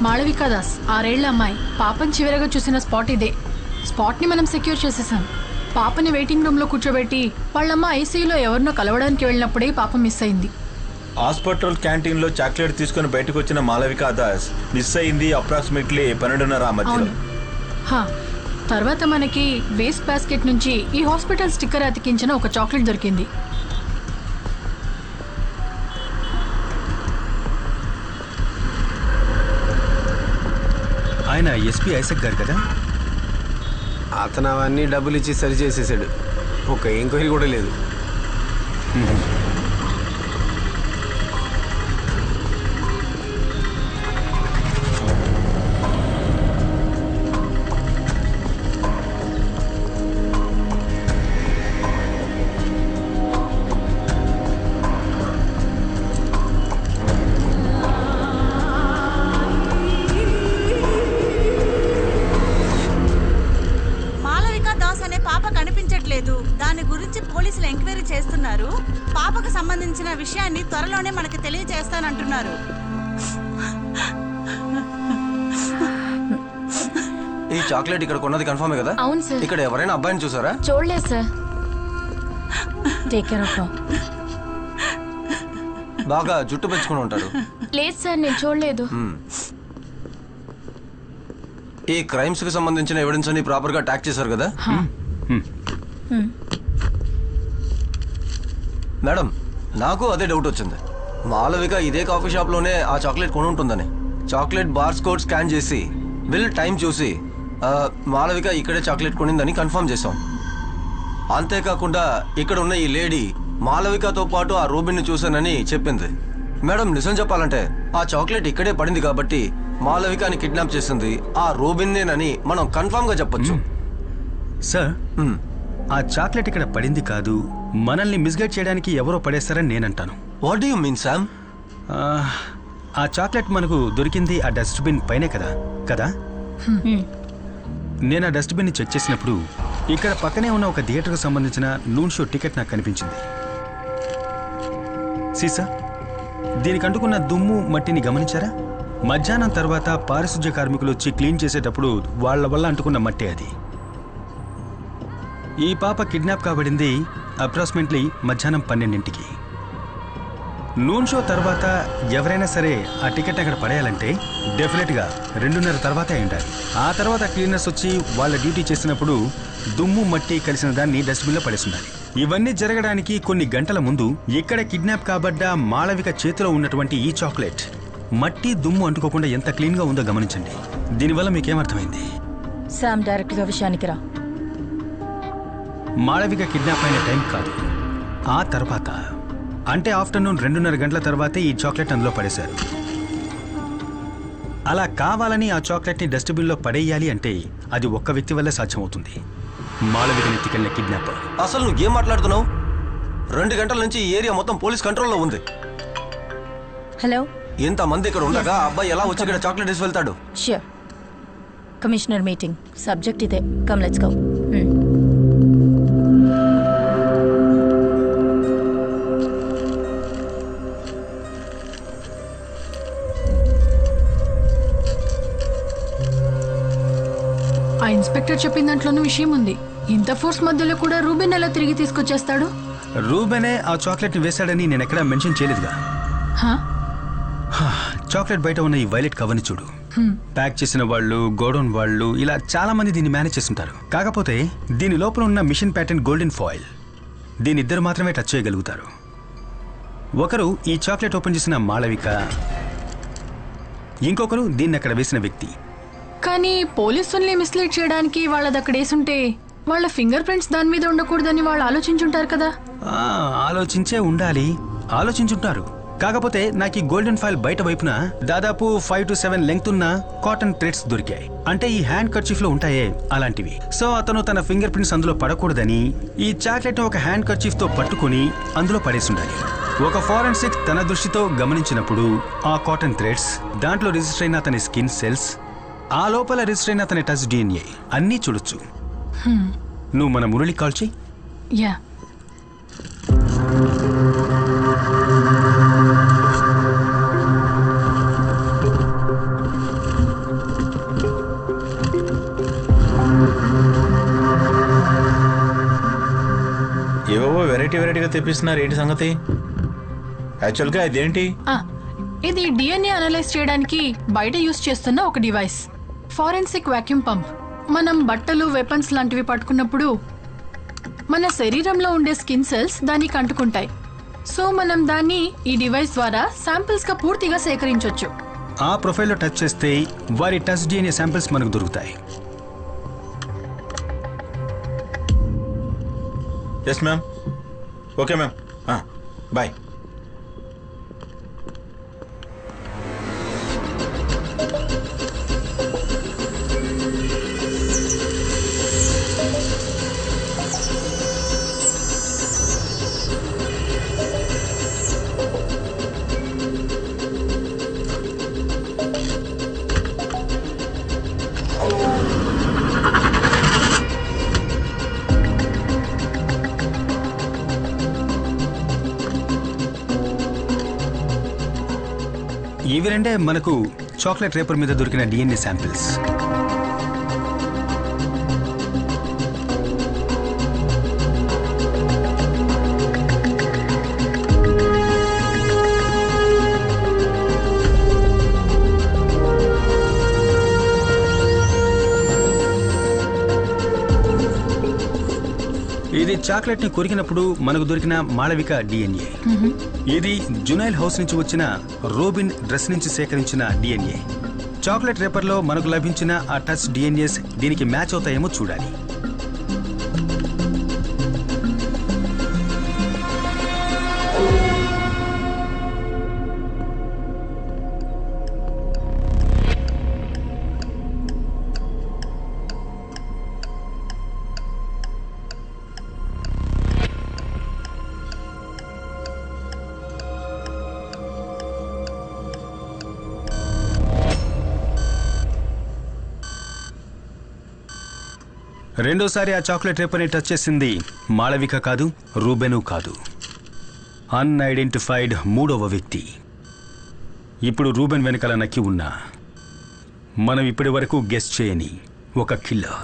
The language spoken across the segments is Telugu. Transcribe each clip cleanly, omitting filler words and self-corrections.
మాళవిక దాస్ 6 ఏళ్ల అమ్మాయి. పాపని చివరగా చూసిన స్పాట్ ఇదే. స్పాట్ని మనం సెక్యూర్ చేసేసాం. పాపని వెయిటింగ్ రూమ్లో కూర్చోబెట్టి వాళ్ళమ్మ ఐసీయూలో ఎవరినో కలవడానికి వెళ్ళినప్పుడే పాప మిస్ అయింది. హాస్పిటల్ క్యాంటీన్లో చాక్లెట్ తీసుకుని బయటకు వచ్చిన మాళవిక దాస్ మిస్ అయింది అప్రాక్సిమేట్లీ 12:30 మధ్యలో. తర్వాత మనకి వేస్ట్ బాస్కెట్ నుంచి ఈ హాస్పిటల్ స్టిక్కర్ అతికించిన ఒక చాక్లెట్ దొరికింది. ఆయన ఎస్పీ ఐసక్ గారు కదా? అతను అవన్నీ డబ్బులు ఇచ్చి సరి చేసేసాడు. ఒక ఎంక్వైరీ కూడా లేదు. దాని గురించి పోలీసులు ఎంక్వైరీ చేస్తున్నారు. పాపకు సంబంధించిన విషయాన్ని త్వరలోనే మనకి తెలియజేస్తానంటున్నారు. ఈ చాక్లెట్ ఇక్కడ కొన్నది కన్ఫర్మే కదా? అవును సార్. ఇక్కడ ఎవరైనా అబ్బాయిని చూసారా? చూడలేదు సార్. Take care of. బాగా జుట్టు పెంచుకుని ఉంటాడు. లేదు సార్, నేను చూడలేదు. ఈ క్రైమ్స్ కి సంబంధించిన ఎవిడెన్స్ అన్ని ప్రాపర్ గా ట్యాక్ చేశారు కదా? మేడం, నాకు అదే డౌట్ వచ్చింది. మాళవిక ఇదే కాఫీ షాప్ లోనే ఆ చాక్లెట్ కొని ఉంటుందని. చాక్లెట్ బార్స్ కోడ్ స్కాన్ చేసి బిల్ టైం చూసి మాళవిక ఇక్కడే చాక్లెట్ కొనిందని కన్ఫర్మ్ చేశాం. అంతేకాకుండా ఇక్కడ ఉన్న ఈ లేడీ మాళవికతో పాటు ఆ రూబిన్ ని చూశానని చెప్పింది. మేడం, నిజం చెప్పాలంటే ఆ చాక్లెట్ ఇక్కడే పడింది కాబట్టి మాళవికని కిడ్నాప్ చేసింది ఆ రూబిన్నేనని మనం కన్ఫర్మ్ గా చెప్పొచ్చు. సార్, ఆ చాక్లెట్ ఇక్కడ పడింది కాదు, మనల్ని మిస్గైడ్ చేయడానికి ఎవరో పడేస్తారని నేనంటాను. What do you mean Sam? ఆ చాక్లెట్ మనకు దొరికింది ఆ డస్ట్బిన్ పైనే కదా? నేను ఆ డస్ట్బిన్ని చెక్ చేసినప్పుడు ఇక్కడ పక్కనే ఉన్న ఒక థియేటర్కు సంబంధించిన నూన్ షో టికెట్ నాకు కనిపించింది. సీసా, దీనికి అంటుకున్న దుమ్ము మట్టిని గమనించారా? మధ్యాహ్నం తర్వాత పారిశుధ్య కార్మికులు వచ్చి క్లీన్ చేసేటప్పుడు వాళ్ళ వల్ల అంటుకున్న మట్టే అది. ఈ పాప కిడ్నాప్ కాబడింది అప్రాక్సిమేట్లీ మధ్యాహ్నం 12ంటికి. నూన్ షో తర్వాత ఎవరైనా సరే ఆ టికెట్ అక్కడ పడేయాలంటే డెఫినెట్గా 2:30 తర్వాతే అయి ఉండాలి. ఆ తర్వాత క్లీనర్స్ వచ్చి వాళ్ళ డ్యూటీ చేసినప్పుడు దుమ్ము మట్టి కలిసిన దాన్ని డస్ట్బిన్లో పడేసి ఉండాలి. ఇవన్నీ జరగడానికి కొన్ని గంటల ముందు ఇక్కడ కిడ్నాప్ కాబడ్డ మాళవిక చేతిలో ఉన్నటువంటి ఈ చాక్లెట్ మట్టి దుమ్ము అంటుకోకుండా ఎంత క్లీన్గా ఉందో గమనించండి. దీనివల్ల మీకేమర్థమైంది? శామ్, డైరెక్ట్గా విషయానికి రా. మాళవిక కిడ్నాప్ అయిన టైం కాదు, ఆ తర్వాత అంటే ఆఫ్టర్నూన్ 2:30 గంటల తర్వాతే ఈ చాక్లెట్ అందులో పడేశారు. అలా కావాలని ఆ చాక్లెట్ని డస్ట్బిన్లో పడేయాలి అంటే అది ఒక్క వ్యక్తి వల్లే సాధ్యమవుతుంది, మాళవికని ఎత్తుకెళ్ళిన కిడ్నాపర్. అసలు నువ్వు ఏం మాట్లాడుతున్నావు? 2 గంటల నుంచి ఈ ఏరియా మొత్తం పోలీస్ కంట్రోల్లో ఉంది. హలో, ఇంతమంది ఇక్కడ ఉండగా అబ్బాయి ఎలా వచ్చి ఇక్కడ చాక్లెట్ వేసి వెళ్తాడు? ష్యూర్. కమిషనర్ మీటింగ్ సబ్జెక్ట్ ఇదే. Come let's go. ఆ ఇన్స్పెక్టర్ చెప్పిన దాంట్లోనూ విషయం ఉంది. ఇంత ఫోర్స్ మధ్యలో కూడా రూబెన్ ఎలా తిరిగి తీసుకొచ్చేస్తాడు? రూబెనే ఆ చాక్లెట్ని వేశాడని నేను ఎక్కడా మెన్షన్ చేయలేదుగా. చాక్లెట్ బయట ఉన్న ఈ వైలెట్ కవర్ని చూడు. ప్యాక్ చేసిన వాళ్ళు, గోడౌన్ వాళ్ళు, ఇలా చాలా మంది దీన్ని మేనేజ్ చేస్తుంటారు. కాకపోతే దీని లోపల ఉన్న మిషన్ ప్యాటర్న్ గోల్డెన్ ఫాయిల్, దీని ఇద్దరు మాత్రమే టచ్ చేయగలుగుతారు. ఒకరు ఈ చాక్లెట్ ఓపెన్ చేసిన మాళవిక, ఇంకొకరు దీన్ని అక్కడ వేసిన వ్యక్తి. కానీ పోలీసుల్ని మిస్లీడ్ చేయడానికి వాళ్ళది అక్కడ వేసుంటే వాళ్ళ ఫింగర్ ప్రింట్స్ దాని మీద ఉండకూడదని వాళ్ళు ఆలోచించుంటారు కదా. ఆలోచించే ఉండాలి, ఆలోచించుంటారు. కాకపోతే నాకు ఈ గోల్డెన్ ఫాయిల్ బయట వైపున దాదాపు 5 to 7 లెంగ్త్ ఉన్న కాటన్ థ్రెడ్స్ దొరికాయి. అంటే ఈ హ్యాండ్ కర్చీఫ్ లో ఉంటాయే అలాంటివి. సో అతను తన ఫింగర్ ప్రింట్స్ అందులో పడకూడదని ఈ చాక్లెట్ ఒక హ్యాండ్ కర్చీఫ్ తో పట్టుకుని అందులో పడేసి ఉండాలి. ఒక ఫారెన్సిక్ తన దృష్టితో గమనించినప్పుడు ఆ కాటన్ థ్రెడ్స్, దాంట్లో రిజిస్టర్ అయిన అతని స్కిన్ సెల్స్, ఆ లోపల రిజిస్టర్ అయిన అతని టచ్ DNA అన్నీ చూడొచ్చు. నువ్వు మన మురళి కాల్ చెయ్యి. యా. వెరైటీగా తెప్పిస్తున్నారు, ఏంటి సంగతి? యాక్చువల్గా ఇదేంటి? ఇది డిఎన్ఏ అనలైజ్ చేయడానికి బయట యూస్ చేస్తున్న ఒక డివైస్, ఫారెన్సిక్ వాక్యూమ్ పంప్. మనం బట్టలు, వెపన్స్ లాంటివి పట్టుకున్నప్పుడు మన శరీరంలో ఉండే స్కిన్ సెల్స్ దానికి అంటుకుంటాయి. సో మనం దాన్ని ఈ డివైస్ ద్వారా శాంపిల్స్ గా పూర్తిగా సేకరించవచ్చు. ఆ ప్రొఫైల్లో టచ్ చేస్తే వారి టచ్ డిఎన్ఏ శాంపిల్స్ మనకు దొరుకుతాయి. Yes ma'am. Okay ma'am, bye. ఇవి రెండే మనకు చాక్లెట్ రేపర్ మీద దొరికిన డిఎన్ఏ శాంపిల్స్. ఇది చాక్లెట్ ని కొరికినప్పుడు మనకు దొరికిన మాళవిక డిఎన్ఏ. ఇది జునైల్ హౌస్ నుంచి వచ్చిన రోబిన్ డ్రెస్ నుంచి సేకరించిన డిఎన్ఏ. చాక్లెట్ రేపర్ లో మనకు లభించిన ఆ టచ్ డిఎన్ఏస్ దీనికి మ్యాచ్ అవుతాయేమో చూడాలి. రెండోసారి ఆ చాక్లెట్ రేపర్ని టచ్ చేసింది మాళవిక కాదు, రూబెను కాదు, అన్ఐడెంటిఫైడ్ మూడవ వ్యక్తి. ఇప్పుడు రూబెన్ వెనకాల నక్కి ఉన్నా మనం ఇప్పటి వరకు గెస్ చేయని ఒక కిల్లర్.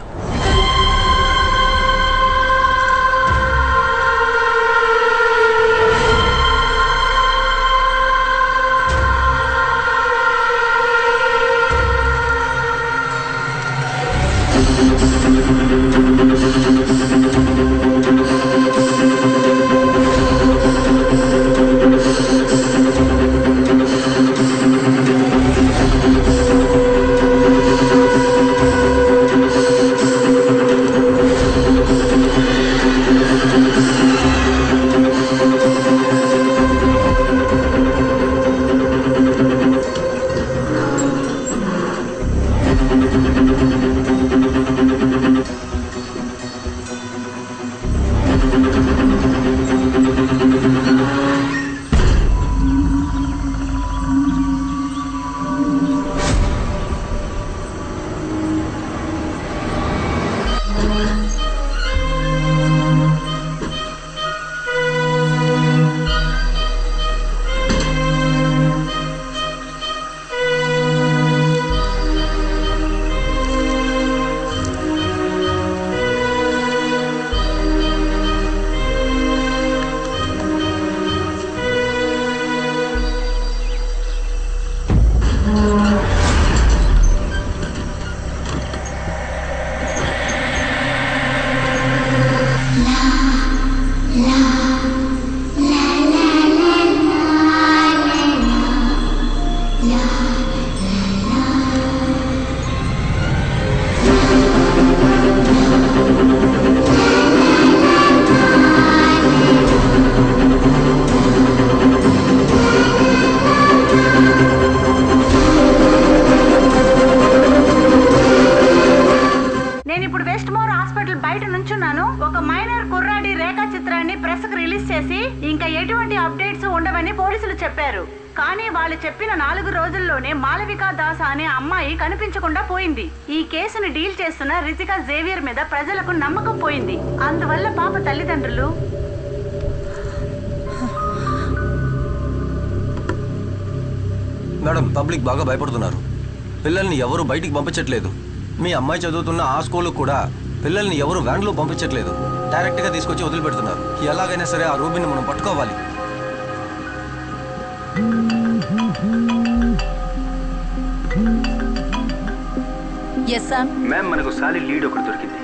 కానీ వాళ్ళు చెప్పిన 4 రోజుల్లోనే మాలవికా దాస్ అనే అమ్మాయి కనిపించకుండా పోయింది. ఈ కేసును డీల్ చేస్తున్న రితికా జేవియర్ మీద ప్రజలకు నమ్మకం పోయింది. అందువల్ల పాప తల్లిదండ్రులు మేడం, పబ్లిక్ బాగా భయపడుతున్నారు. పిల్లల్ని ఎవరు బయటికి పంపించట్లేదు. మీ అమ్మాయి చదువుతున్న ఆ స్కూల్కి కూడా పిల్లల్ని ఎవరు వ్యాన్లో పంపించట్లేదు, డైరెక్ట్గా తీసుకొచ్చి వదిలిపెడుతున్నారు. ఎలాగైనా సరే ఆ రూబిన్ని మనం పట్టుకోవాలి. Yes Sam. మ్యామ్, మనకు సాలిడ్ లీడ్ ఒకటి దొరికింది.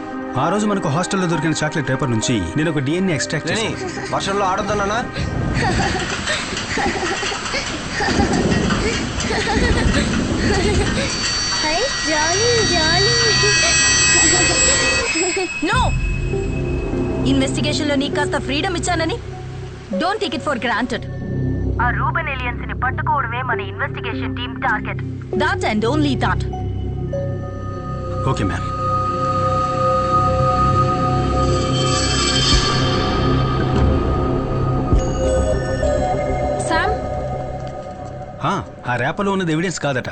ఆ రోజు మనకు హాస్టల్లో దొరికిన చాక్లెట్ పేపర్ నుంచి నేను ఒక డిఎన్ఏ ఎక్స్ట్రాక్ట్ లేని చేసి వర్షంలో ఆడొద్దన్నా. నో, ఇన్వెస్టిగేషన్ లో నీకు కాస్త ఫ్రీడమ్ ఇచ్చానని don't take it for granted. ఆ రూబెన్ ఏలియన్స్ ని పట్టుకోవడమే మన investigation team target. That and only that. Okay ma'am. Sam, ఆ ర్యాపలో ఉన్నది ఎవిడెన్స్ కాదట.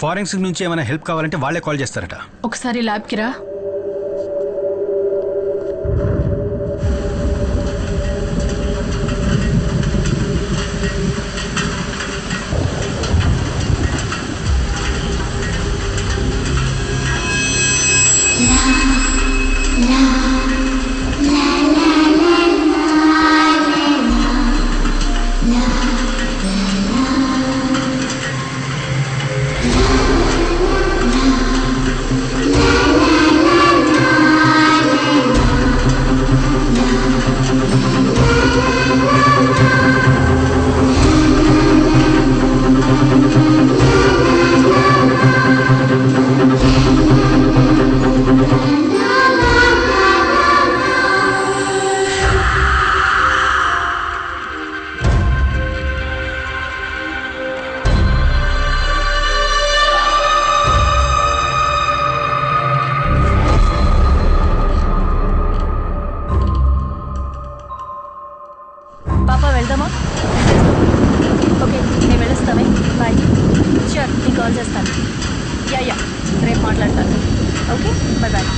ఫారెన్సిక్ నుంచి ఏమైనా హెల్ప్ కావాలంటే వాళ్ళే కాల్ చేస్తారట. ఒకసారి ల్యాబ్కి రా. పాపా వెళ్దామా? ఓకే, నేను వెళ్ళొస్తామే. బాయ్. షూర్, నేను కాల్ చేస్తాను. యా రేపు మాట్లాడతాను. Okay, bye bye.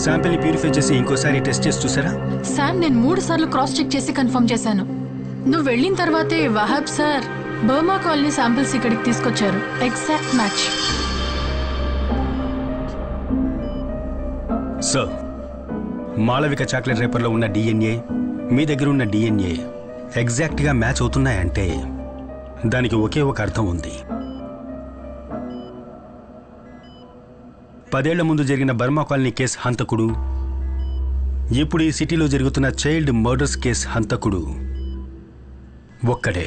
శాంపిల్ని ప్యూరిఫై చేసి ఇంకోసారి టెస్ట్ చేసి చూసారా? శామ్, నేను 3 సార్లు క్రాస్ చెక్ చేసి కన్ఫర్మ్ చేశాను. నువ్వు వెళ్ళిన తర్వాతే Wahab sir Burma colony samples ఇక్కడికి తీసుకొచ్చారు. Exact match. Sir, Malavika chocolate రేపర్లో ఉన్న డిఎన్ఏ మీ దగ్గర ఉన్న డిఎన్ఏ ఎగ్జాక్ట్గా మ్యాచ్ అవుతున్నాయంటే దానికి ఒకే ఒక అర్థం ఉంది. 10 ఏళ్ల ముందు జరిగిన బర్మా కాలనీ కేసు హంతకుడు, ఇప్పుడు ఈ సిటీలో జరుగుతున్న చైల్డ్ మర్డర్స్ కేసు హంతకుడు ఒక్కడే.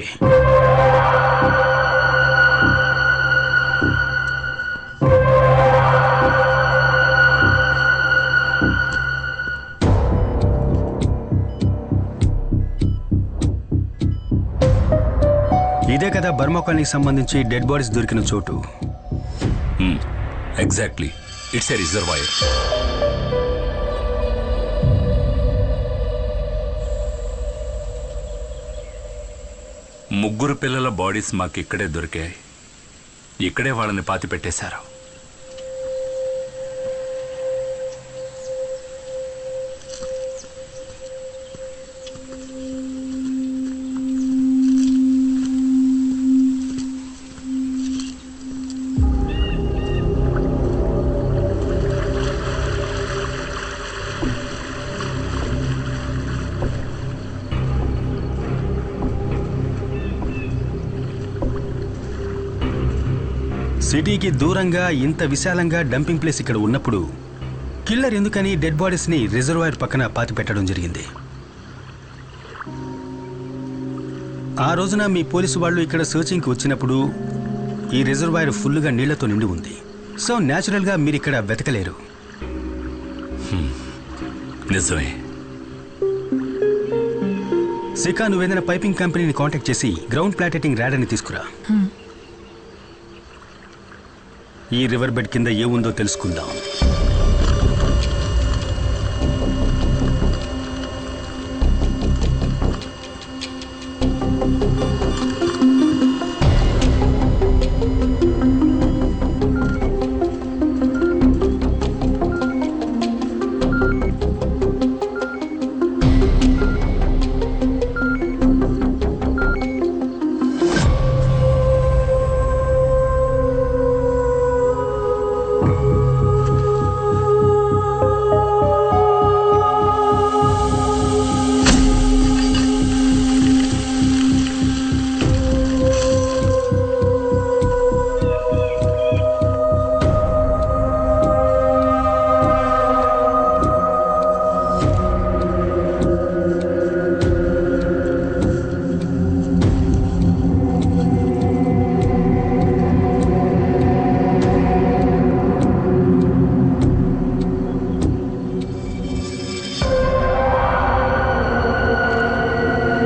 ఇదే కదా బర్మా కాలనీకి సంబంధించి డెడ్ బాడీస్ దొరికిన చోటు. Exactly, it's a reservoir. ముగ్గురు పిల్లల బాడీస్ మాకు ఇక్కడే దొరికాయి. ఇక్కడే వాళ్ళని పాతి పెట్టేశారు. సిటీకి దూరంగా ఇంత విశాలంగా డంపింగ్ ప్లేస్ ఇక్కడ ఉన్నప్పుడు కిల్లర్ ఎందుకని డెడ్ బాడీస్ ని రిజర్వాయర్ పక్కన పాతి పెట్టడం జరిగింది? ఆ రోజున మీ పోలీసు వాళ్ళు ఇక్కడ సర్చింగ్కి వచ్చినప్పుడు ఈ రిజర్వాయర్ ఫుల్గా నీళ్లతో నిండి ఉంది. సో న్యాచురల్గా మీరు ఇక్కడ వెతకలేరు. నిజమే. సికా, నువ్వేదైనా పైపింగ్ కంపెనీని కాంటాక్ట్ చేసి గ్రౌండ్ ప్లాటెటింగ్ ర్యాడర్ని తీసుకురా. ఈ రివర్ బెడ్ కింద ఏముందో తెలుసుకుందాం.